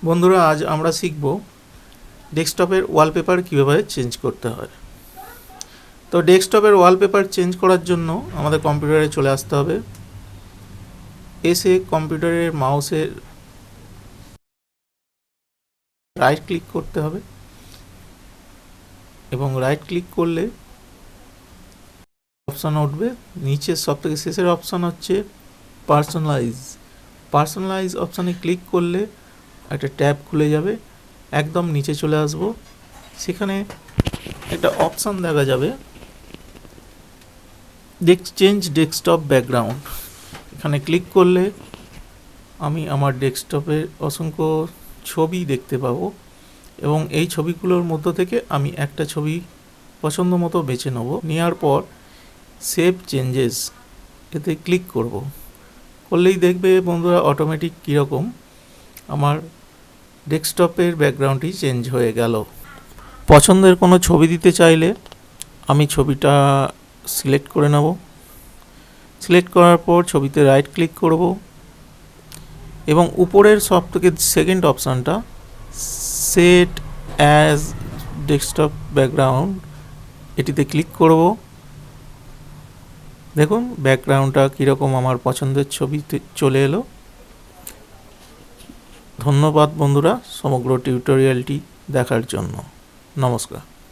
বন্ধুরা, আজ আমরা শিখব ডেস্কটপের ওয়ালপেপার কীভাবে চেঞ্জ করতে হয়। তো ডেস্কটপের ওয়ালপেপার চেঞ্জ করার জন্য আমাদের কম্পিউটারে চলে আসতে হবে। এসে কম্পিউটারের মাউসের রাইট ক্লিক করতে হবে এবং রাইট ক্লিক করলে অপশান উঠবে। নিচের সবথেকে শেষের অপশান হচ্ছে পার্সোনালাইজ অপশানে ক্লিক করলে একটা ট্যাব খুলে যাবে। একদম নিচে চলে আসব, সেখানে একটা অপশান দেখা যাবে চেঞ্জ ডেস্কটপ ব্যাকগ্রাউন্ড। এখানে ক্লিক করলে আমি আমার ডেস্কটপের অসংখ্য ছবি দেখতে পাবো এবং এই ছবিগুলোর মধ্য থেকে আমি একটা ছবি পছন্দ মতো বেছে নেব। নেওয়ার পর সেভ চেঞ্জেস এতে ক্লিক করলেই দেখবে বন্ধুরা অটোমেটিক কীরকম আমার ডেস্কটপের ব্যাকগ্রাউন্ডটি চেঞ্জ হয়ে গেল। পছন্দের কোনো ছবি দিতে চাইলে আমি ছবিটা সিলেক্ট করে নেব। সিলেক্ট করার পর ছবিতে রাইট ক্লিক করব এবং উপরের সবথেকে সেকেন্ড অপশানটা সেট অ্যাজ ডেস্কটপ ব্যাকগ্রাউন্ড এটিতে ক্লিক করব। দেখুন ব্যাকগ্রাউন্ডটা কীরকম আমার পছন্দের ছবিতে চলে এলো। ধন্যবাদ বন্ধুরা সমগ্র টিউটোরিয়ালটি দেখার জন্য। নমস্কার।